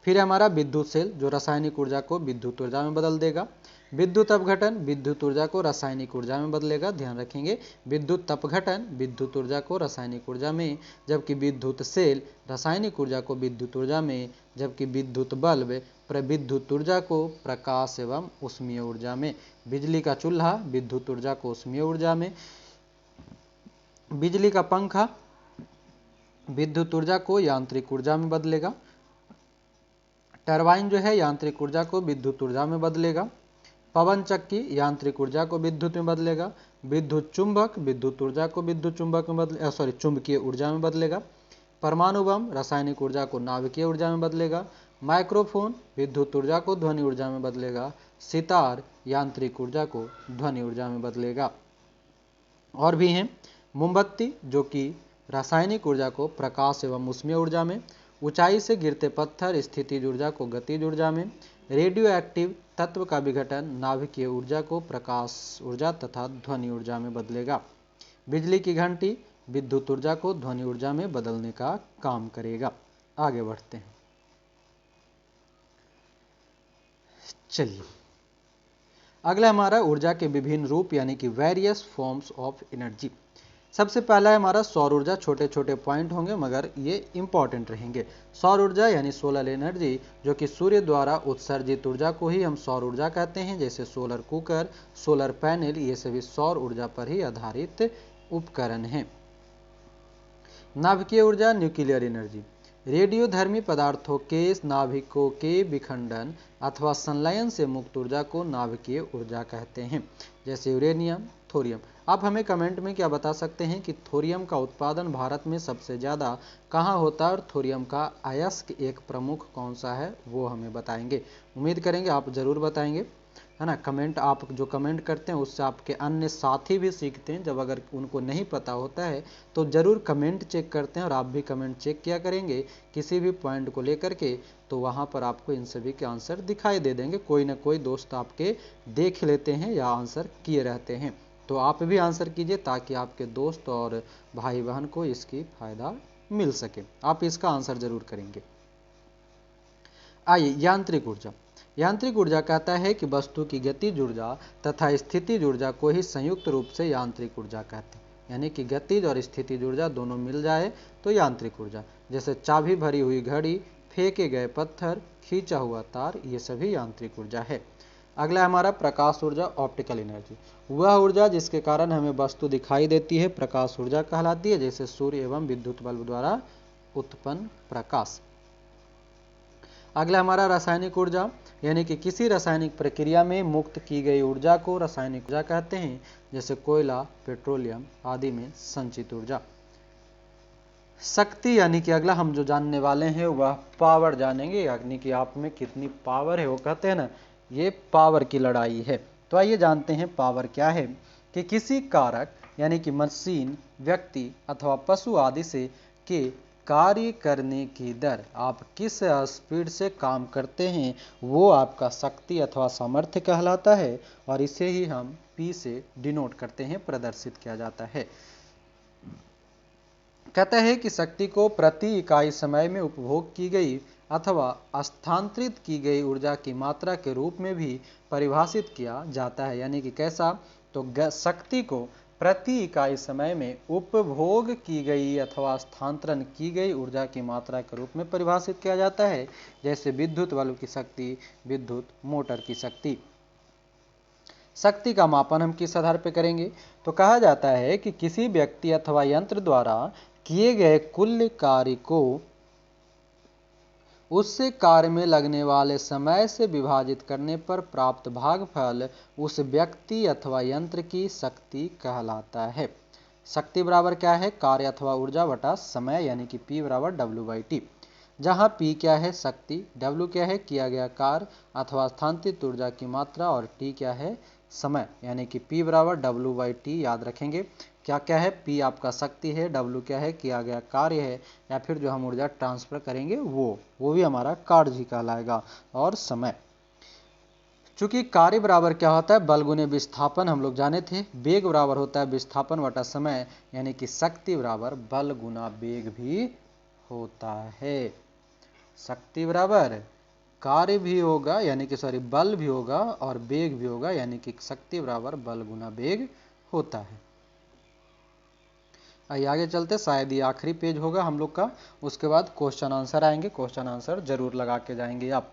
फिर हमारा विद्युत सेल जो रासायनिक ऊर्जा को विद्युत ऊर्जा में बदल देगा। विद्युत अपघटन विद्युत ऊर्जा को रासायनिक ऊर्जा में बदलेगा, ध्यान रखेंगे, विद्युत अपघटन विद्युत ऊर्जा को रासायनिक ऊर्जा में, जबकि विद्युत सेल रासायनिक ऊर्जा को विद्युत ऊर्जा में, जबकि विद्युत बल्ब विद्युत ऊर्जा को प्रकाश एवं ऊष्मीय ऊर्जा में। बिजली का चूल्हा विद्युत ऊर्जा को ऊष्मीय ऊर्जा में, बिजली का पंखा विद्युत ऊर्जा को यांत्रिक ऊर्जा में बदलेगा, टरबाइन जो है यांत्रिक ऊर्जा को विद्युत ऊर्जा में बदलेगा, पवन चक्की यांत्रिक ऊर्जा को विद्युत में बदलेगा, विद्युत चुंबक विद्युत ऊर्जा को विद्युत चुंबक में चुंबकीय ऊर्जा में बदलेगा, परमाणु बम रासायनिक ऊर्जा को नाभिकीय ऊर्जा में बदलेगा, माइक्रोफोन विद्युत ऊर्जा को ध्वनि ऊर्जा में बदलेगा, सितार यांत्रिक ऊर्जा को ध्वनि ऊर्जा में बदलेगा। और भी हैं मोमबत्ती जो कि रासायनिक ऊर्जा को प्रकाश एवं ऊष्मीय ऊर्जा में, ऊंचाई से गिरते पत्थर स्थितिज ऊर्जा को गतिज ऊर्जा में, रेडियो एक्टिव तत्व का विघटन नाभिकीय ऊर्जा को प्रकाश ऊर्जा तथा ध्वनि ऊर्जा में बदलेगा। बिजली की घंटी विद्युत ऊर्जा को ध्वनि ऊर्जा में बदलने का काम करेगा। आगे बढ़ते हैं, चलिए अगला हमारा ऊर्जा के विभिन्न रूप यानी कि वेरियस फॉर्म्स ऑफ एनर्जी। सबसे पहला है हमारा सौर ऊर्जा, छोटे छोटे पॉइंट होंगे मगर ये इंपॉर्टेंट रहेंगे। सौर ऊर्जा यानी सोलर एनर्जी जो कि सूर्य द्वारा उत्सर्जित ऊर्जा को ही हम सौर ऊर्जा कहते हैं, जैसे सोलर कुकर, सोलर पैनल, ये सभी सौर ऊर्जा पर ही आधारित उपकरण हैं। नाभिकीय ऊर्जा न्यूक्लियर एनर्जी, रेडियोधर्मी पदार्थों के नाभिकों के विखंडन अथवा संलयन से मुक्त ऊर्जा को नाभिकीय ऊर्जा कहते हैं, जैसे यूरेनियम, थोरियम। आप हमें कमेंट में क्या बता सकते हैं कि थोरियम का उत्पादन भारत में सबसे ज़्यादा कहाँ होता है और थोरियम का अयस्क एक प्रमुख कौन सा है वो हमें बताएंगे। उम्मीद करेंगे आप ज़रूर बताएंगे, है ना। कमेंट आप जो कमेंट करते हैं उससे आपके अन्य साथी भी सीखते हैं। जब अगर उनको नहीं पता होता है तो ज़रूर कमेंट चेक करते हैं और आप भी कमेंट चेक किया करेंगे किसी भी पॉइंट को लेकर के, तो वहाँ पर आपको इन सभी के आंसर दिखाई दे देंगे। कोई ना कोई दोस्त आपके देख लेते हैं या आंसर किए रहते हैं, तो आप भी आंसर कीजिए ताकि आपके दोस्त और भाई बहन को इसकी फ़ायदा मिल सके। आप इसका आंसर ज़रूर करेंगे। आइए यांत्रिक ऊर्जा। यांत्रिक ऊर्जा कहता है कि वस्तु की गतिज ऊर्जा तथा स्थितिज ऊर्जा को ही संयुक्त रूप से यांत्रिक ऊर्जा कहते हैं, यानी कि गतिज और स्थितिज ऊर्जा दोनों मिल जाए तो यांत्रिक ऊर्जा। जैसे चाबी भरी हुई घड़ी, फेंके गए पत्थर, खींचा हुआ तार, ये सभी यांत्रिक ऊर्जा है। अगला हमारा प्रकाश ऊर्जा ऑप्टिकल एनर्जी, वह ऊर्जा जिसके कारण हमें वस्तु दिखाई देती है प्रकाश ऊर्जा कहलाती है, जैसे सूर्य एवं विद्युत बल्ब द्वारा उत्पन्न प्रकाश। अगला हमारा रासायनिक ऊर्जा, यानी कि किसी रासायनिक प्रक्रिया में मुक्त की गई ऊर्जा को रासायनिक ऊर्जा कहते हैं, जैसे कोयला, पेट्रोलियम आदि में संचित ऊर्जा। शक्ति यानी कि अगला हम जो जानने वाले हैं वह पावर जानेंगे, यानी कि आप में कितनी पावर है, वो कहते हैं ना ये पावर की लड़ाई है। तो आइए जानते हैं पावर क्या है। कि किसी कारक यानी कि मशीन, व्यक्ति अथवा पशु आदि से के कार्य करने की दर, आप किस स्पीड से काम करते हैं वो आपका शक्ति अथवा सामर्थ्य कहलाता है, और इसे ही हम P से डिनोट करते हैं, प्रदर्शित किया जाता है। कहता है कि शक्ति को प्रति इकाई समय में उपभोग की गई अथवा स्थानांतरित की गई ऊर्जा की मात्रा के रूप में भी परिभाषित किया जाता है। यानी कि कैसा, तो शक्ति को प्रति इकाई समय में उपभोग की गई अथवा स्थानांतरण की गई ऊर्जा की मात्रा के रूप में परिभाषित किया जाता है, जैसे विद्युत बल्ब की शक्ति, विद्युत मोटर की शक्ति। शक्ति का मापन हम किस आधार पर करेंगे, तो कहा जाता है कि किसी व्यक्ति अथवा यंत्र द्वारा किए गए कुल कार्य को उससे कार्य में लगने वाले समय से विभाजित करने पर प्राप्त भागफल उस व्यक्ति अथवा यंत्र की शक्ति कहलाता है। शक्ति बराबर क्या है, कार्य अथवा ऊर्जा बटा समय, यानी कि P बराबर W/T, जहाँ P क्या है शक्ति, W क्या है किया गया कार्य अथवा स्थानांतरित ऊर्जा की मात्रा, और T क्या है समय, यानी कि P बराबर W/T। याद रखेंगे क्या क्या है, P आपका शक्ति है, W क्या है किया गया कार्य है, या फिर जो हम ऊर्जा ट्रांसफर करेंगे वो भी हमारा कार्य ही कहलाएगा, और समय। चूंकि कार्य बराबर क्या होता है, बल गुने विस्थापन हम लोग जाने थे, वेग बराबर होता है विस्थापन बटा समय, यानी कि शक्ति बराबर बल गुना वेग भी होता है। शक्ति बराबर कार्य भी होगा, यानी कि सॉरी बल भी होगा और वेग भी होगा, यानी कि शक्ति बराबर बल गुना वेग होता है। आइए आगे चलते, शायद ये आखिरी पेज होगा हम लोग का, उसके बाद क्वेश्चन आंसर आएंगे, क्वेश्चन आंसर जरूर लगा के जाएंगे आप।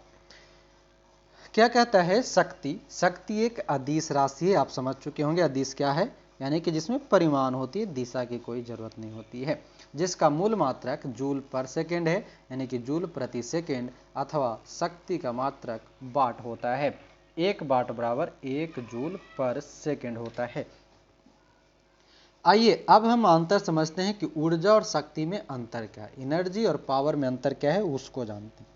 क्या कहता है शक्ति? शक्ति एक अदिश राशि है, आप समझ चुके होंगे अदिश क्या है, यानी कि जिसमें परिमाण होती है, दिशा की कोई जरूरत नहीं होती है, जिसका मूल मात्रक जूल पर सेकेंड है, यानी कि जूल प्रति सेकेंड, अथवा शक्ति का मात्रक वाट होता है। 1 वाट बराबर 1 जूल पर सेकेंड होता है। आइए अब हम अंतर समझते हैं कि ऊर्जा और शक्ति में अंतर क्या है, एनर्जी और पावर में अंतर क्या है उसको जानते हैं।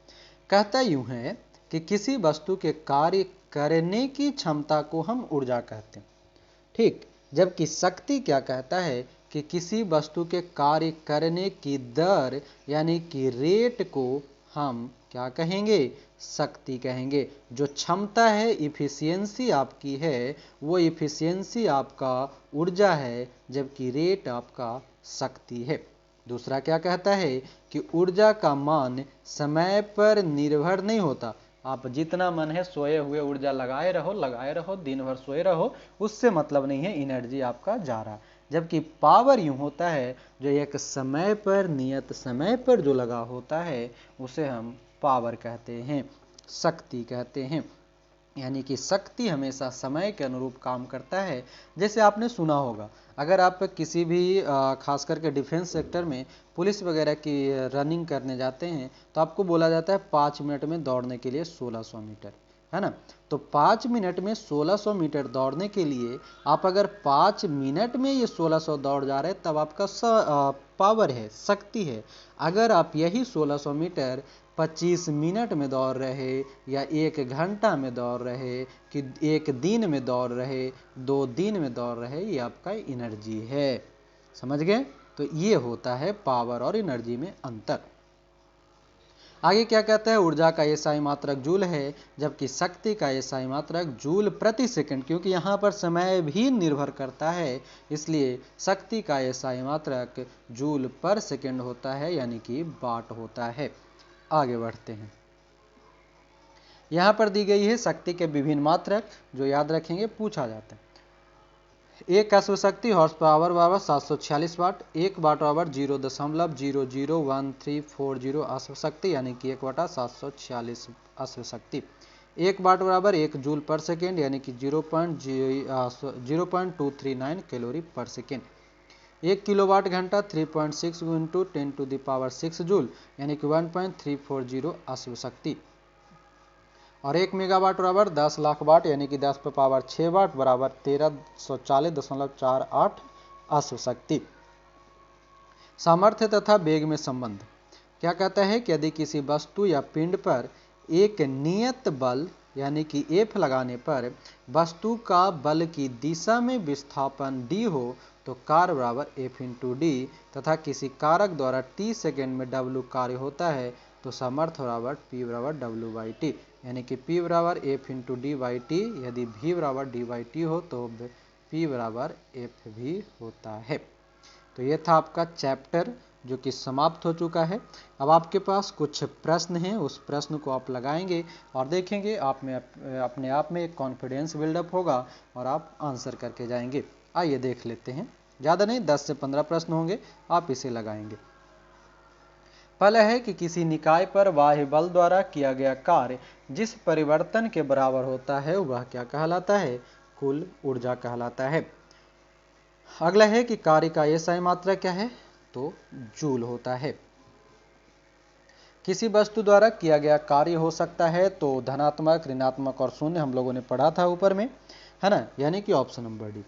कहता यूं है कि किसी वस्तु के कार्य करने की क्षमता को हम ऊर्जा कहते हैं, ठीक, जबकि शक्ति क्या कहता है कि किसी वस्तु के कार्य करने की दर यानी कि रेट को हम क्या कहेंगे? शक्ति कहेंगे। जो क्षमता है, इफिशियंसी आपकी है, वो इफिशियंसी आपका ऊर्जा है, जबकि रेट आपका शक्ति है। दूसरा क्या कहता है कि ऊर्जा का मान समय पर निर्भर नहीं होता। आप जितना मन है सोए हुए ऊर्जा लगाए रहो, दिन भर सोए रहो, उससे मतलब नहीं है, एनर्जी आपका जा रहा। जबकि पावर यूं होता है जो एक समय पर, नियत समय पर जो लगा होता है, उसे हम पावर कहते हैं, शक्ति कहते हैं। यानी कि शक्ति हमेशा समय के अनुरूप काम करता है। जैसे आपने सुना होगा, अगर आप किसी भी खास करके डिफेंस सेक्टर में पुलिस वगैरह की रनिंग करने जाते हैं, तो आपको बोला जाता है 5 मिनट में दौड़ने के लिए 1600 मीटर, है ना। तो 5 मिनट में 1600 मीटर दौड़ने के लिए आप अगर 5 मिनट में ये 1600 दौड़ जा रहे हैं, तब आपका पावर है, शक्ति है। अगर आप यही 1600 मीटर 25 मिनट में दौड़ रहे, या 1 घंटा में दौड़ रहे, कि 1 दिन में दौड़ रहे, 2 दिन में दौड़ रहे, ये आपका एनर्जी है। समझ गए? तो ये होता है पावर और एनर्जी में अंतर। आगे क्या कहता है? ऊर्जा का एसआई मात्रक जूल है, जबकि शक्ति का एसआई मात्रक जूल प्रति सेकंड, क्योंकि यहाँ पर समय भी निर्भर करता है, इसलिए शक्ति का एसआई मात्रक जूल पर सेकंड होता है, यानी कि वाट होता है। आगे बढ़ते हैं, यहाँ पर दी गई है शक्ति के विभिन्न मात्रक, जो याद रखेंगे पूछा जाता है। एक अश्वशक्ति हॉर्स पावर बराबर 746 वाट, 1 वाट बराबर 0.001340 अश्वशक्ति, यानी कि 1/746 अश्वशक्ति। 1 वाट बराबर 1 जूल पर सेकेंड, यानी कि 0.239 कैलोरी पर सेकेंड। 1 किलोवाट घंटा 3.6 इंटू 10⁶ जूल, यानी कि 1.340 अश्वशक्ति। और 1 मेगावाट बराबर 10 लाख वाट, यानी कि 10⁶ वाट बराबर 1340.48 अश्वशक्ति। सामर्थ्य तथा वेग में संबंध क्या कहता है कि यदि किसी वस्तु या पिंड पर एक नियत बल यानी कि F लगाने पर वस्तु का बल की दिशा में विस्थापन d हो, तो कार्य बराबर F इंटू डी, तथा किसी कारक द्वारा t सेकेंड में W कार्य होता है, तो सामर्थ्य बराबर P बराबर W बाई टी, यानी कि P बराबर F into D by T. यदि V बराबर D बाई टी हो तो P बराबर F भी होता है। तो ये था आपका चैप्टर, जो कि समाप्त हो चुका है। अब आपके पास कुछ प्रश्न हैं, उस प्रश्न को आप लगाएंगे और देखेंगे आप में अपने आप में एक कॉन्फिडेंस बिल्डअप होगा और आप आंसर करके जाएंगे। आइए देख लेते हैं, ज़्यादा नहीं 10 से 15 प्रश्न होंगे, आप इसे लगाएंगे। पहला है कि किसी निकाय पर बाह्य बल द्वारा किया गया कार्य जिस परिवर्तन के बराबर होता है वह क्या कहलाता है? कुल ऊर्जा कहलाता है। अगला है कि कार्य का एसआई मात्रा क्या है? तो जूल होता है। किसी वस्तु द्वारा किया गया कार्य हो सकता है तो धनात्मक, ऋणात्मक और शून्य, हम लोगों ने पढ़ा था ऊपर में, है ना, यानी कि ऑप्शन नंबर डी।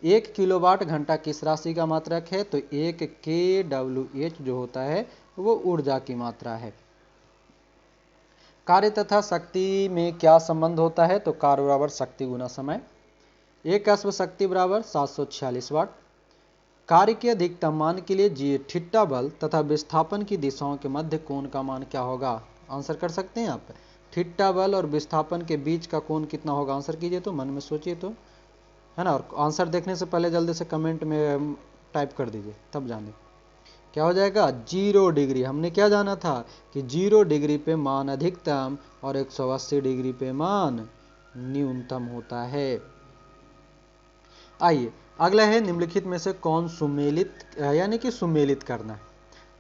1 किलोवाट घंटा किस राशि का मात्रक है? तो 1 kWh जो होता है वो ऊर्जा की मात्रा है। कार्य तथा शक्ति में क्या संबंध होता है? तो कार्य बराबर शक्ति गुना समय। 1 अश्वशक्ति बराबर 746 वाट। कार्य के अधिकतम मान के लिए जी थीटा बल तथा विस्थापन की दिशाओं के मध्य कोण का मान क्या होगा? आंसर कर सकते हैं आप। थीटा बल और विस्थापन के बीच का कोण कितना होगा? आंसर कीजिए, तो मन में सोचिए, तो है ना। और आंसर देखने से पहले जल्दी से कमेंट में टाइप कर दीजिए, तब जाने क्या हो जाएगा 0 डिग्री। हमने क्या जाना था कि 0 डिग्री पे मान अधिकतम और 180 डिग्री पे मान न्यूनतम होता है। आइए अगला है निम्नलिखित में से कौन सुमेलित यानी कि सुमेलित करना है।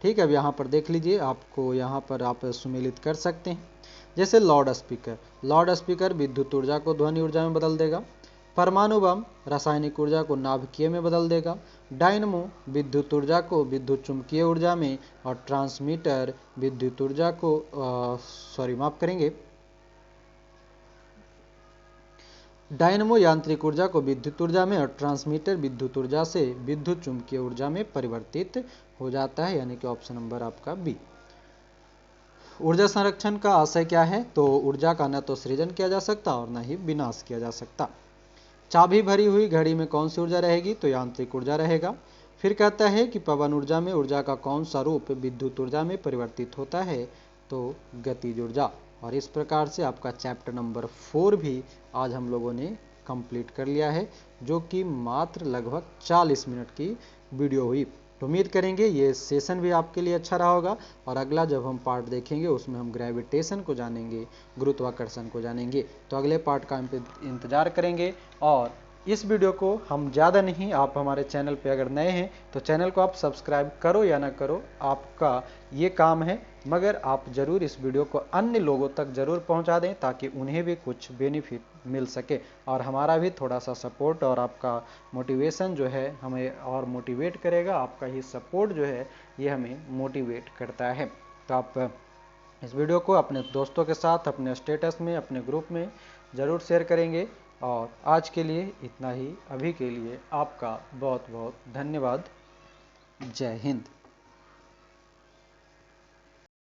ठीक है, अब यहाँ पर देख लीजिए, आपको यहाँ पर आप सुमेलित कर सकते हैं। जैसे लाउड स्पीकर, लाउड स्पीकर विद्युत ऊर्जा को ध्वनि ऊर्जा में बदल देगा। परमाणु बम रासायनिक ऊर्जा को नाभिकीय में बदल देगा। डायनमो विद्युत ऊर्जा को विद्युत चुंबकीय ऊर्जा में, और ट्रांसमीटर विद्युत ऊर्जा को माफ करेंगे, डायनमो यांत्रिक ऊर्जा को विद्युत ऊर्जा में और ट्रांसमीटर विद्युत ऊर्जा से विद्युत चुंबकीय ऊर्जा में परिवर्तित हो जाता है, यानी कि ऑप्शन नंबर आपका बी। ऊर्जा संरक्षण का आशय क्या है? तो ऊर्जा का न तो सृजन किया जा सकता और न ही विनाश किया जा सकता। चाबी भरी हुई घड़ी में कौन सी ऊर्जा रहेगी? तो यांत्रिक ऊर्जा रहेगा। फिर कहता है कि पवन ऊर्जा में ऊर्जा का कौन सा रूप विद्युत ऊर्जा में परिवर्तित होता है? तो गतिज ऊर्जा। और इस प्रकार से आपका चैप्टर नंबर 4 भी आज हम लोगों ने कंप्लीट कर लिया है, जो कि मात्र लगभग 40 मिनट की वीडियो हुई। तो उम्मीद करेंगे ये सेशन भी आपके लिए अच्छा रहा होगा, और अगला जब हम पार्ट देखेंगे उसमें हम ग्रेविटेशन को जानेंगे, गुरुत्वाकर्षण को जानेंगे। तो अगले पार्ट का इंतजार करेंगे। और इस वीडियो को हम ज़्यादा नहीं, आप हमारे चैनल पे अगर नए हैं तो चैनल को आप सब्सक्राइब करो या ना करो, आपका ये काम है, मगर आप ज़रूर इस वीडियो को अन्य लोगों तक ज़रूर पहुंचा दें, ताकि उन्हें भी कुछ बेनिफिट मिल सके, और हमारा भी थोड़ा सा सपोर्ट और आपका मोटिवेशन जो है हमें और मोटिवेट करेगा। आपका ही सपोर्ट जो है ये हमें मोटिवेट करता है। तो आप इस वीडियो को अपने दोस्तों के साथ, अपने स्टेटस में, अपने ग्रुप में ज़रूर शेयर करेंगे। और आज के लिए इतना ही। अभी के लिए आपका बहुत बहुत धन्यवाद। जय हिंद।